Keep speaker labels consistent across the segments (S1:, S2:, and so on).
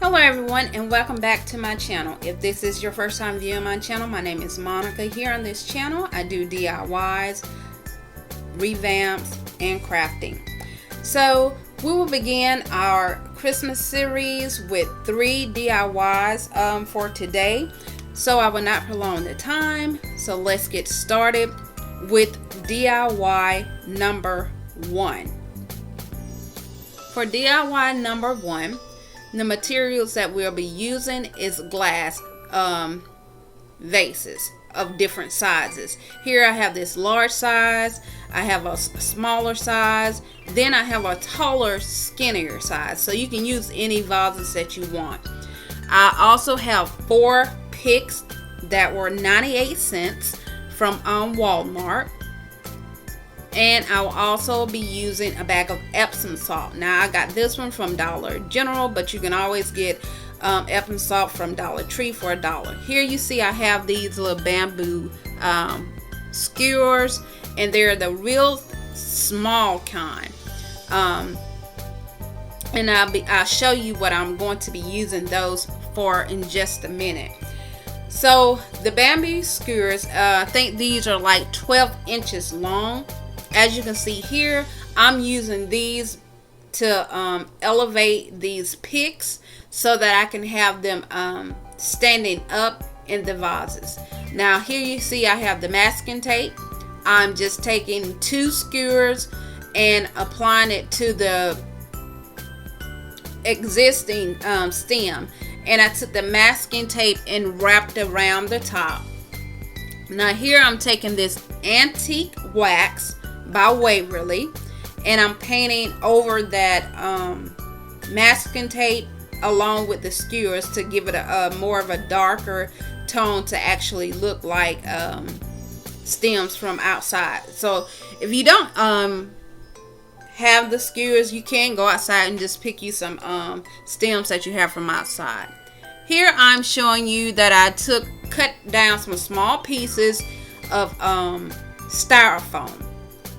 S1: Hello everyone, and welcome back to my channel. If this is your first time viewing my channel, my name is Monica. Here on this channel I do DIYs, revamps, and crafting. So we will begin our Christmas series with 3 DIYs for today. So I will not prolong the time, so let's get started with DIY number 1. For DIY number 1, the materials that we'll be using is glass vases of different sizes. Here I have this large size, I have a smaller size, then I have a taller, skinnier size. So you can use any vases that you want. I also have 4 picks that were 98 cents from Wal-Mart. And I will also be using a bag of Epsom salt. Now I got this one from Dollar General, but you can always get Epsom salt from Dollar Tree for $1. Here you see I have these little bamboo skewers, and they're the real small kind. And I'll show you what I'm going to be using those for in just a minute. So the bamboo skewers, I think these are like 12 inches long. As you can see here, I'm using these to elevate these picks so that I can have them standing up in the vases. Now here you see I have the masking tape. I'm just taking 2 skewers and applying it to the existing stem. And I took the masking tape and wrapped around the top. Now here I'm taking this antique wax by Waverly, and I'm painting over that masking tape along with the skewers to give it a more of a darker tone to actually look like stems from outside. So if you don't have the skewers, you can go outside and just pick you some stems that you have from outside. Here I'm showing you that I cut down some small pieces of styrofoam.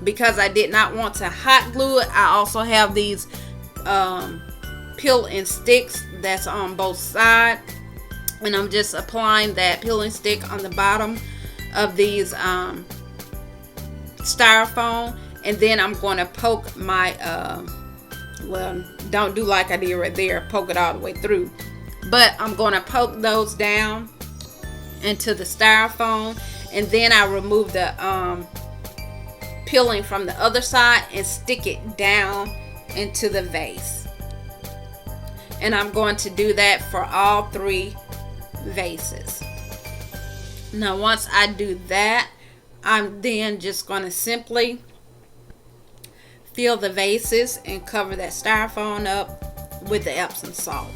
S1: Because I did not want to hot glue it, I also have these peel and sticks that's on both sides, and I'm just applying that peel and stick on the bottom of these styrofoam, and then I'm going to poke my well, don't do like I did right there, poke it all the way through, but I'm going to poke those down into the styrofoam, and then I remove the peeling from the other side and stick it down into the vase. And I'm going to do that for all 3 vases. Now once I do that, I'm then just going to simply fill the vases and cover that styrofoam up with the Epsom salt.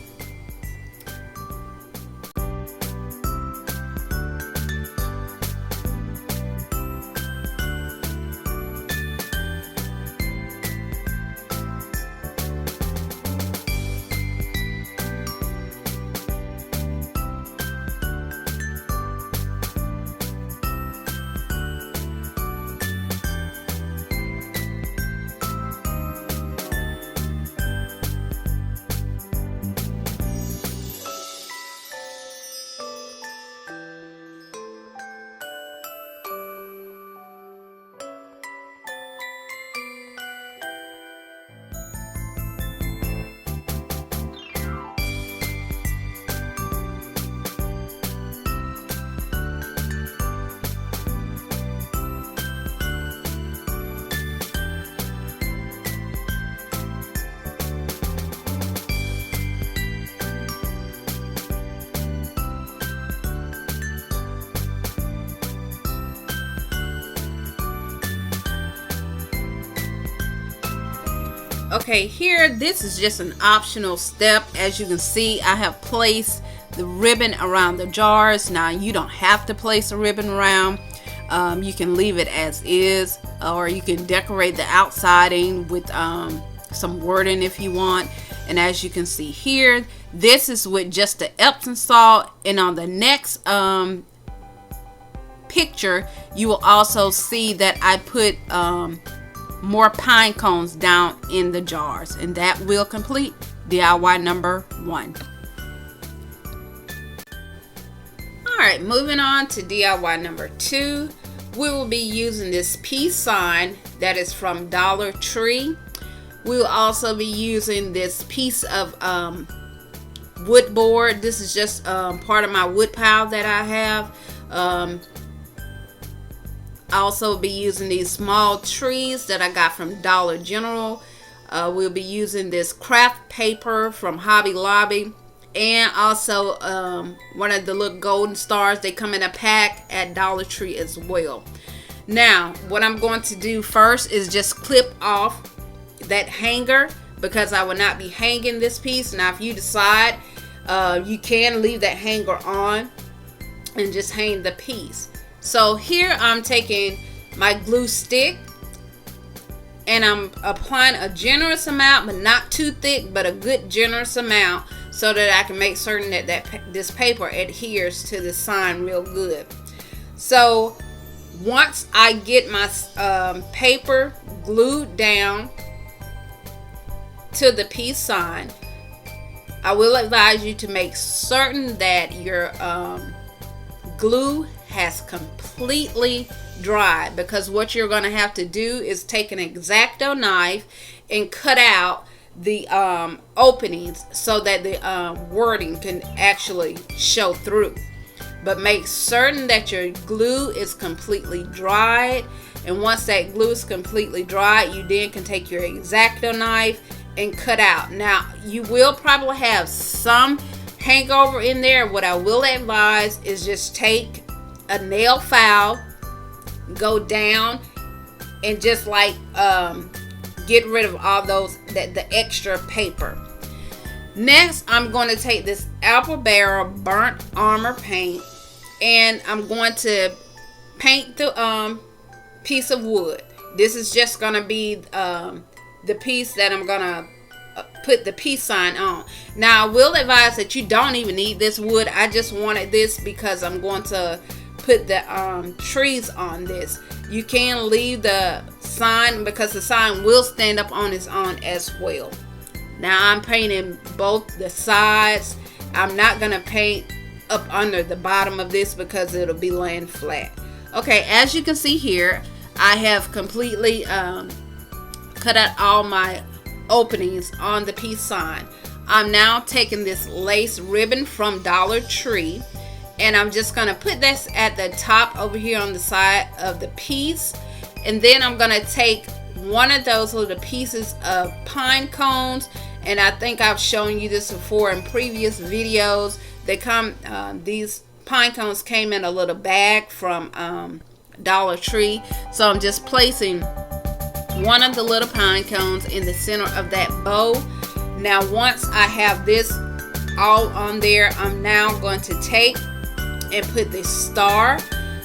S1: Okay, here this is just an optional step. As you can see, I have placed the ribbon around the jars. Now you don't have to place a ribbon around. You can leave it as is, or you can decorate the outsiding with some wording if you want. And as you can see here, this is with just the Epsom salt, and on the next picture you will also see that I put more pine cones down in the jars, and that will complete DIY number 1. Alright, moving on to DIY number 2. We will be using this peace sign that is from Dollar Tree. We will also be using this piece of wood board. This is just part of my wood pile that I have. I also be using these small trees that I got from Dollar General. We'll be using this craft paper from Hobby Lobby, and also one of the little golden stars. They come in a pack at Dollar Tree as well. Now, what I'm going to do first is just clip off that hanger, because I will not be hanging this piece. Now, if you decide, you can leave that hanger on and just hang the piece. So here I'm taking my glue stick and I'm applying a generous amount, but not too thick, but a good generous amount, so that I can make certain that this paper adheres to the sign real good. So once I get my paper glued down to the peace sign, I will advise you to make certain that your glue has completely dried, because what you're going to have to do is take an X-Acto knife and cut out the openings so that the wording can actually show through. But make certain that your glue is completely dried, and once that glue is completely dried, you then can take your X-Acto knife and cut out. Now, you will probably have some hangover in there. What I will advise is just take a nail file, go down, and just like get rid of all those the extra paper. Next, I'm going to take this Apple Barrel Burnt Armor paint, and I'm going to paint the piece of wood. This is just going to be the piece that I'm going to put the peace sign on. Now, I will advise that you don't even need this wood. I just wanted this because I'm going to put the trees on this. You can leave the sign because the sign will stand up on its own as well. Now, I'm painting both the sides. I'm not going to paint up under the bottom of this because it'll be laying flat. Okay, as you can see here, I have completely cut out all my openings on the peace sign. I'm now taking this lace ribbon from Dollar Tree, and I'm just going to put this at the top over here on the side of the piece, and then I'm going to take one of those little pieces of pine cones, and I think I've shown you this before in previous videos. They come, these pine cones came in a little bag from Dollar Tree, so I'm just placing one of the little pine cones in the center of that bow. Now, once I have this all on there, I'm now going to take and put this star.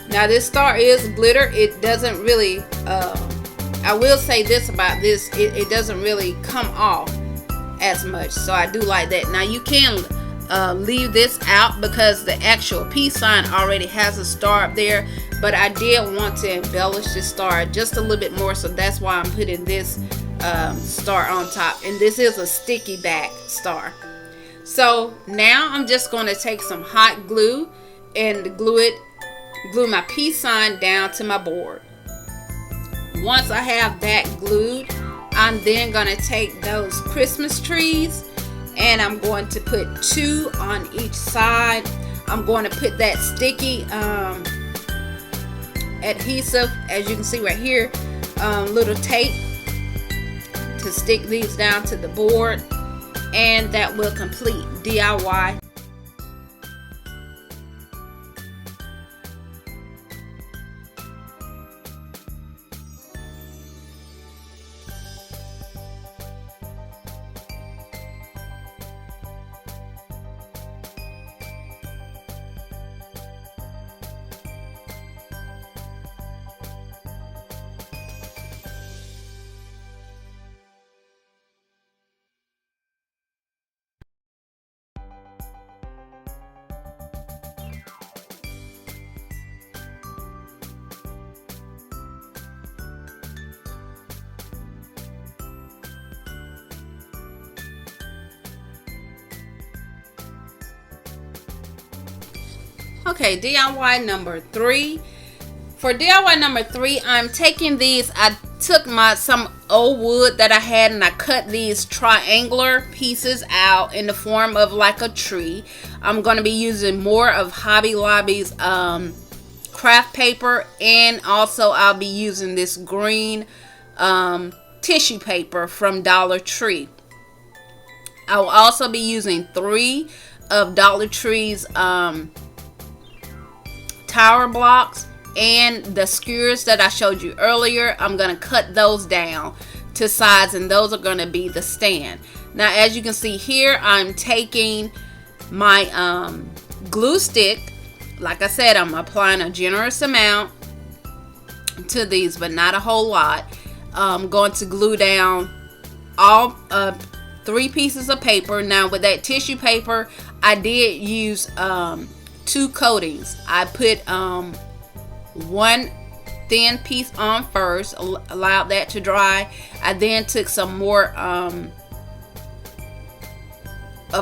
S1: Now, this star is glitter. It doesn't really I will say this about this, it doesn't really come off as much, so I do like that. Now, you can leave this out because the actual peace sign already has a star up there, but I did want to embellish this star just a little bit more, so that's why I'm putting this star on top. And this is a sticky back star. So now I'm just going to take some hot glue and glue my peace sign down to my board. Once I have that glued, I'm then going to take those Christmas trees and I'm going to put 2 on each side. I'm going to put that sticky adhesive, as you can see right here, little tape to stick these down to the board, and that will complete DIY. Okay, DIY number 3. For DIY number 3, I'm taking these. I took some old wood that I had and I cut these triangular pieces out in the form of like a tree. I'm going to be using more of Hobby Lobby's craft paper, and also I'll be using this green tissue paper from Dollar Tree. I will also be using 3 of Dollar Tree's tower blocks, and the skewers that I showed you earlier. I'm going to cut those down to size, and those are going to be the stand. Now, as you can see here, I'm taking my glue stick. Like I said, I'm applying a generous amount to these, but not a whole lot. I'm going to glue down all 3 pieces of paper. Now, with that tissue paper, I did use 2 coatings. I put one thin piece on first, allowed that to dry. I then took some more of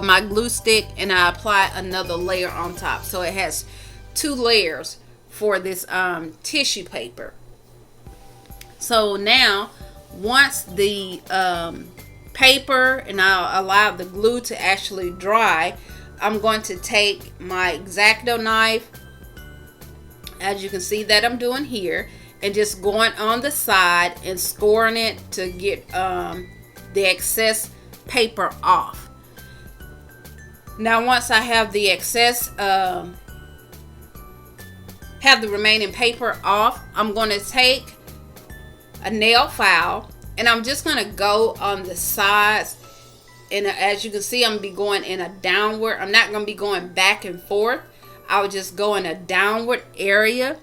S1: my glue stick and I applied another layer on top. So it has 2 layers for this tissue paper. So now, once the paper and I'll allow the glue to actually dry, I'm going to take my X-Acto knife, as you can see that I'm doing here, and just going on the side and scoring it to get the excess paper off. Now, once I have the excess, have the remaining paper off, I'm going to take a nail file and I'm just going to go on the sides. And as you can see, I'm going to be going in a downward. I'm not going to be going back and forth. I would just go in a downward area,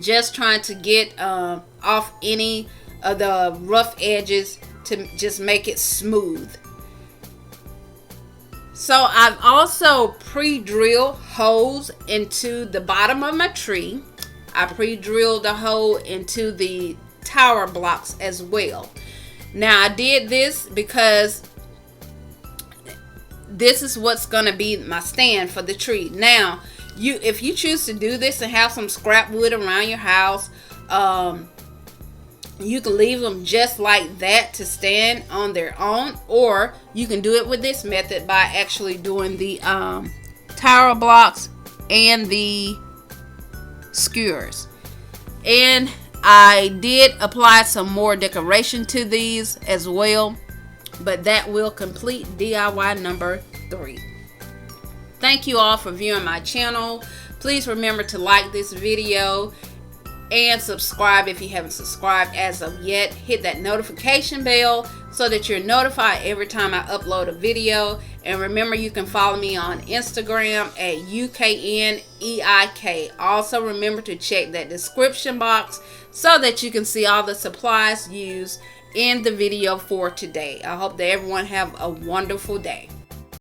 S1: just trying to get off any of the rough edges to just make it smooth. So I've also pre-drilled holes into the bottom of my tree. I pre-drilled a hole into the tower blocks as well. Now, I did this because this is what's going to be my stand for the tree. Now, if you choose to do this and have some scrap wood around your house, you can leave them just like that to stand on their own, or you can do it with this method by actually doing the tower blocks and the skewers. And I did apply some more decoration to these as well, but that will complete DIY number 3. Thank you all for viewing my channel. Please remember to like this video and subscribe if you haven't subscribed as of yet. Hit that notification bell so that you're notified every time I upload a video. And remember, you can follow me on Instagram at UKNEIK. Also remember to check that description box so that you can see all the supplies used in the video for today. I hope that everyone have a wonderful day.